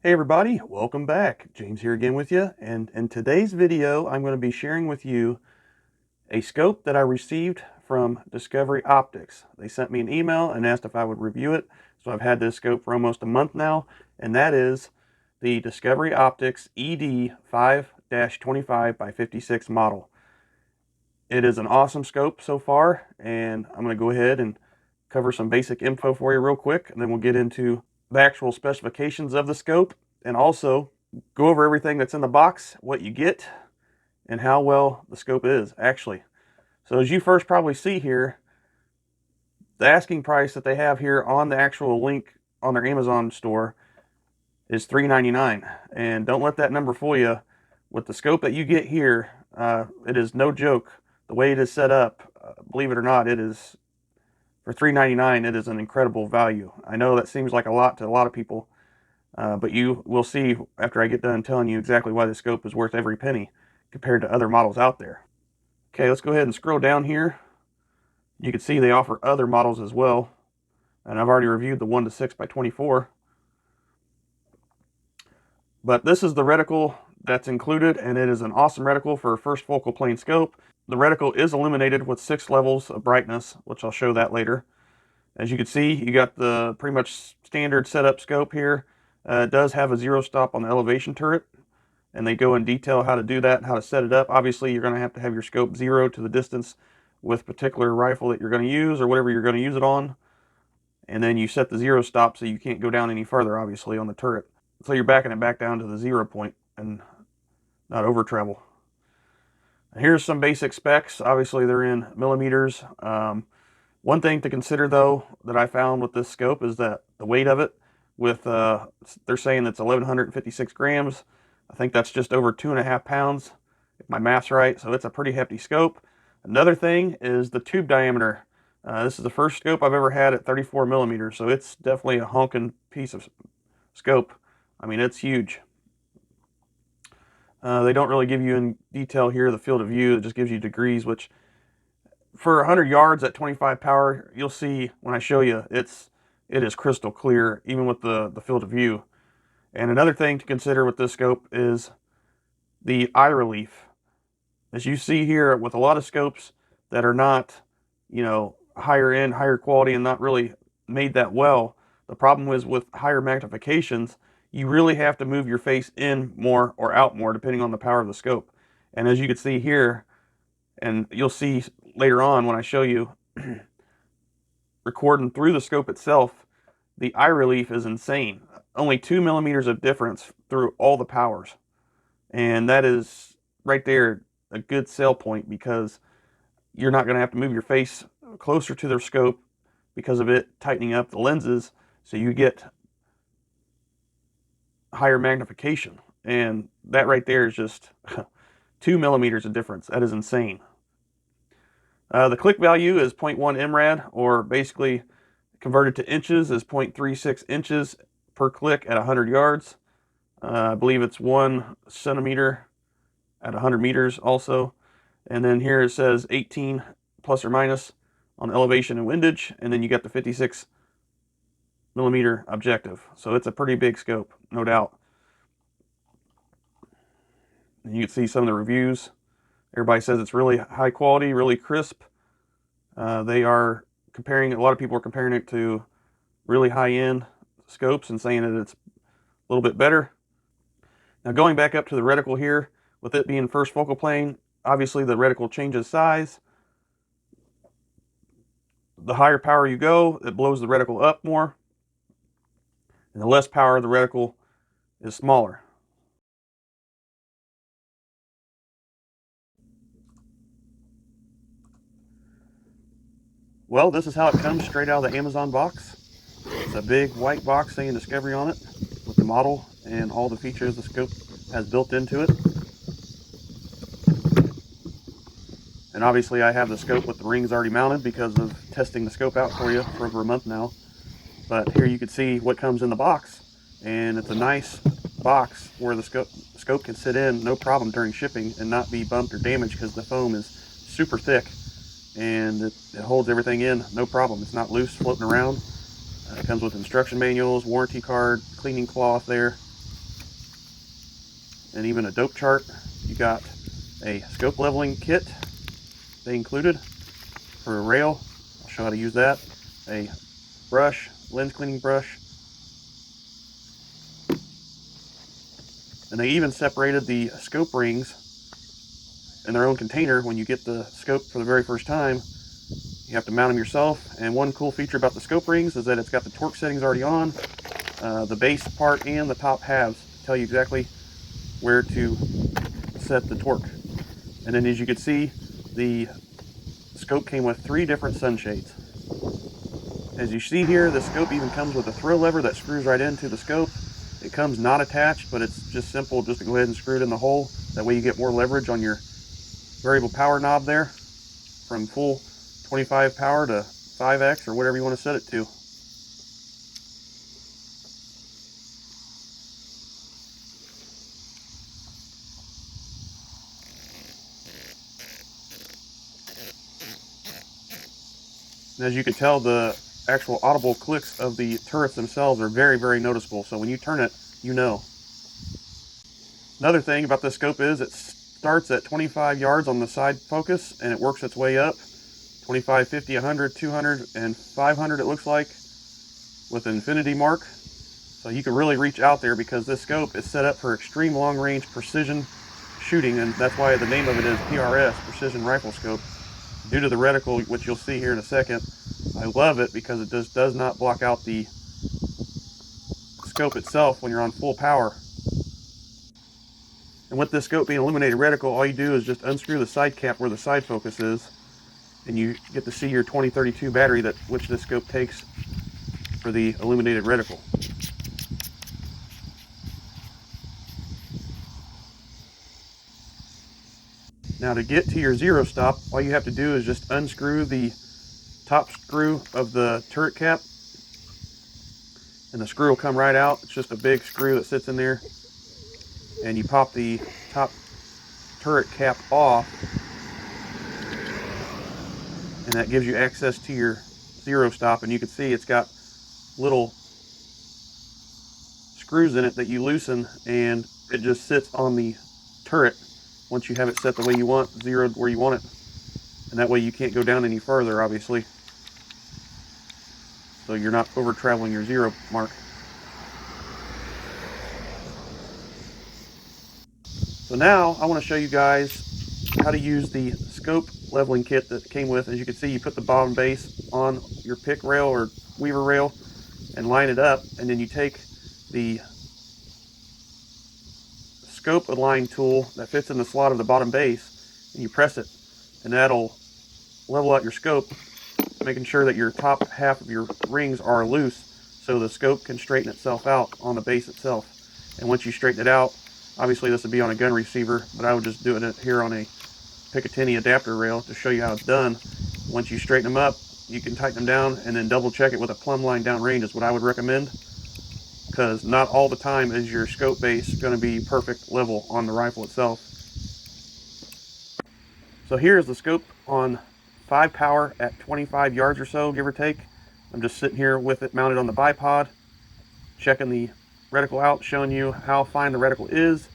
Hey everybody, welcome back. James here again with you, and in today's video I'm going to be sharing with you a scope that I received from Discovery Optics. They sent me an email and asked if I would review it, so I've had this scope for almost a month now, and that is the Discovery Optics ED 5-25 by 56 model. It is an awesome scope so far, and I'm going to go ahead and cover some basic info for you real quick, and then we'll get into the actual specifications of the scope, and also go over everything that's in the box, what you get, and how well the scope is actually. So as you first probably see here, the asking price that they have here on the actual link on their Amazon store is $3.99, and don't let that number fool you. With the scope that you get here, it is no joke. The way it is set up, believe it or not, it is for $3.99. It is an incredible value. I know that seems like a lot to a lot of people, but you will see after I get done telling you exactly why the scope is worth every penny compared to other models out there. Okay, let's go ahead and scroll down here. You can see they offer other models as well, and I've already reviewed the 1-6 by 24. But this is the reticle that's included, and it is an awesome reticle for a first focal plane scope. The reticle is illuminated with 6 levels of brightness, which I'll show that later. As you can see, you got the pretty much standard setup scope here. It does have a zero stop on the elevation turret, and they go in detail how to do that and how to set it up. Obviously, you're going to have your scope zero to the distance with particular rifle that you're going to use or whatever you're going to use it on. And then you set the zero stop so you can't go down any further, obviously, on the turret. So you're backing it back down to the 0 point and not over travel. Here's some basic specs. Obviously, they're in millimeters. One thing to consider, though, that I found with this scope is that the weight of it, with they're saying it's 1,156 grams. I think that's just over 2.5 pounds, if my math's right. So it's a pretty hefty scope. Another thing is the tube diameter. This is the first scope I've ever had at 34 millimeters, so it's definitely a honking piece of scope. I mean, it's huge. They don't really give you in detail here the field of view. It just gives you degrees, which for 100 yards at 25 power, you'll see when I show you, it is crystal clear, even with the field of view. And another thing to consider with this scope is the eye relief. As you see here, with a lot of scopes that are not, higher end, higher quality, and not really made that well, the problem is with higher magnifications, you really have to move your face in more or out more depending on the power of the scope. And as you can see here, and you'll see later on when I show you recording through the scope itself, the eye relief is insane. Only 2 millimeters of difference through all the powers. And that is right there a good sell point, because you're not going to have to move your face closer to the scope because of it tightening up the lenses, so you get higher magnification. And that right there is just 2 millimeters of difference. That is insane. The click value is 0.1 mrad, or basically converted to inches is 0.36 inches per click at 100 yards. I believe it's 1 centimeter at 100 meters also. And then here it says 18 plus or minus on elevation and windage, and then you got the 56 millimeter objective. So it's a pretty big scope, no doubt. And you can see some of the reviews. Everybody says it's really high quality, really crisp. They are comparing, a lot of people are comparing it to really high-end scopes and saying that it's a little bit better. Now going back up to the reticle here, with it being first focal plane, obviously the reticle changes size. The higher power you go, it blows the reticle up more, and the less power the reticle is smaller. Well, this is how it comes straight out of the Amazon box. It's a big white box saying Discovery on it, with the model and all the features the scope has built into it. And obviously I have the scope with the rings already mounted because of testing the scope out for you for over a month now. But here you can see what comes in the box, and it's a nice box where the scope can sit in no problem during shipping and not be bumped or damaged, because the foam is super thick and it holds everything in no problem. It's not loose floating around. It comes with instruction manuals, warranty card, cleaning cloth there. and even a dope chart. You got a scope leveling kit they included for a rail. I'll show how to use that. A brush, lens cleaning brush. And they even separated the scope rings in their own container. When you get the scope for the very first time, you have to mount them yourself. And one cool feature about the scope rings is that it's got the torque settings already on. The base part and the top halves tell you exactly where to set the torque. And then as you can see, the scope came with 3 different sunshades. As you see here, the scope even comes with a throw lever that screws right into the scope. It comes not attached, but it's just simple just to go ahead and screw it in the hole. That way you get more leverage on your variable power knob there, from full 25 power to 5x or whatever you want to set it to. And as you can tell, the actual audible clicks of the turrets themselves are very, very noticeable. So when you turn it, you know. Another thing about this scope is it starts at 25 yards on the side focus and it works its way up. 25, 50, 100, 200, and 500 it looks like, with an infinity mark. So you can really reach out there because this scope is set up for extreme long range precision shooting, and that's why the name of it is PRS, Precision Rifle Scope. Due to the reticle, which you'll see here in a second, I love it because it just does not block out the scope itself when you're on full power. And with this scope being illuminated reticle, all you do is just unscrew the side cap where the side focus is, and you get to see your 2032 battery which this scope takes for the illuminated reticle. Now to get to your zero stop, all you have to do is just unscrew the top screw of the turret cap, and the screw will come right out. It's just a big screw that sits in there, and you pop the top turret cap off, and that gives you access to your zero stop. And you can see it's got little screws in it that you loosen, and it just sits on the turret once you have it set the way you want, zeroed where you want it. And that way you can't go down any further, obviously, so you're not over traveling your zero mark. So now I want to show you guys how to use the scope leveling kit that came with. As you can see, you put the bottom base on your pick rail or weaver rail and line it up, and then you take the scope align tool that fits in the slot of the bottom base and you press it, and that'll level out your scope, making sure that your top half of your rings are loose so the scope can straighten itself out on the base itself. And once you straighten it out, obviously this would be on a gun receiver, but I would just do it here on a Picatinny adapter rail to show you how it's done. Once you straighten them up, you can tighten them down and then double check it with a plumb line downrange is what I would recommend, because not all the time is your scope base going to be perfect level on the rifle itself. So here's the scope on 5 power at 25 yards or so, give or take. I'm just sitting here with it mounted on the bipod, checking the reticle out, showing you how fine the reticle is,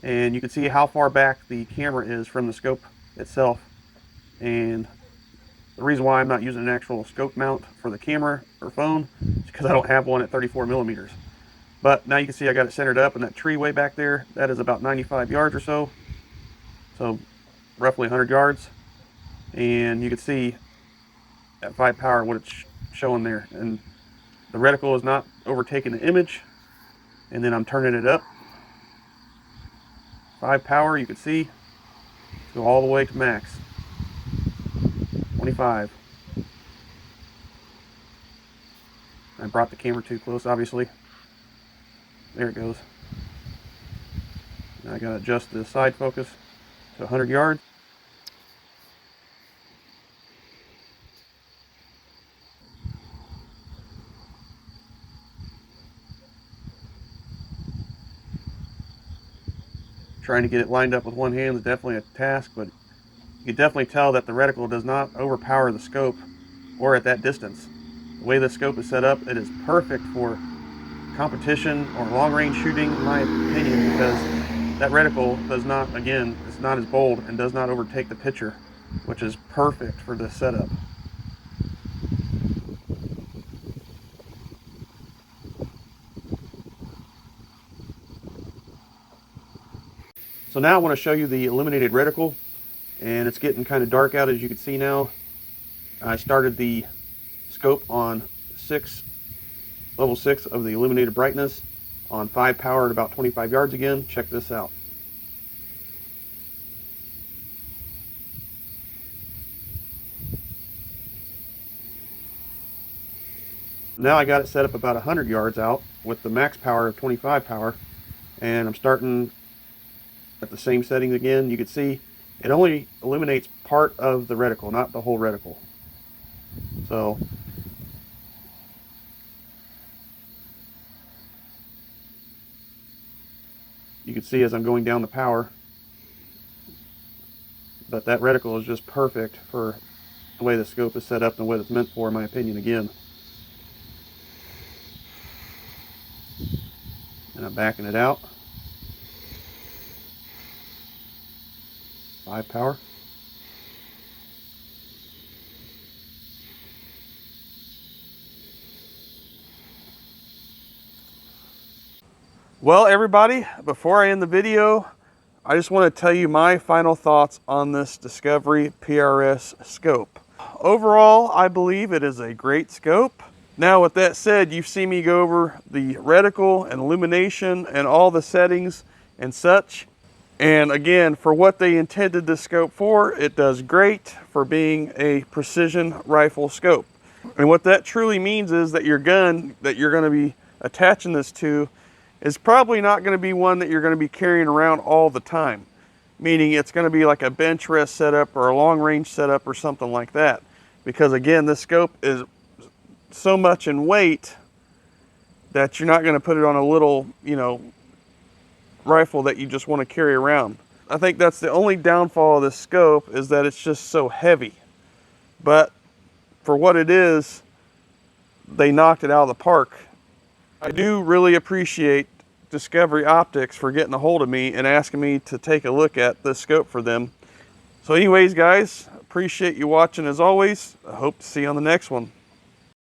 and you can see how far back the camera is from the scope itself. And the reason why I'm not using an actual scope mount for the camera or phone is because I don't have one at 34 millimeters. But now you can see I got it centered up, and that tree way back there, that is about 95 yards or so. So roughly 100 yards. And you can see at 5 power what it's showing there. And the reticle is not overtaking the image. And then I'm turning it up. 5 power, you can see, go all the way to max. 25. I brought the camera too close, obviously. There it goes. Now I gotta adjust the side focus to 100 yards. Trying to get it lined up with one hand is definitely a task, but you can definitely tell that the reticle does not overpower the scope or at that distance. The way the scope is set up, it is perfect for competition or long range shooting, in my opinion, because that reticle does not, again, it's not as bold and does not overtake the picture, which is perfect for this setup. So now I want to show you the illuminated reticle, and it's getting kind of dark out, as you can see now. I started the scope on level 6 of the illuminated brightness on 5 power at about 25 yards again. Check this out. Now I got it set up about 100 yards out with the max power of 25 power, and I'm starting at the same settings again. You can see it only illuminates part of the reticle, not the whole reticle. So you can see as I'm going down the power, but that reticle is just perfect for the way the scope is set up and what it's meant for, in my opinion, again. And I'm backing it out. 5 power. Well, everybody, before I end the video, I just want to tell you my final thoughts on this Discovery PRS scope. Overall, I believe it is a great scope. Now, with that said, you've seen me go over the reticle and illumination and all the settings and such. And again, for what they intended this scope for, it does great for being a precision rifle scope. And what that truly means is that your gun that you're going to be attaching this to is probably not going to be one that you're going to be carrying around all the time. Meaning it's going to be like a bench rest setup or a long range setup or something like that. Because again, this scope is so much in weight that you're not going to put it on a little, rifle that you just want to carry around. I think that's the only downfall of this scope, is that it's just so heavy. But for what it is, they knocked it out of the park. I do really appreciate Discovery Optics for getting a hold of me and asking me to take a look at this scope for them. So anyways, guys, appreciate you watching as always. I hope to see you on the next one.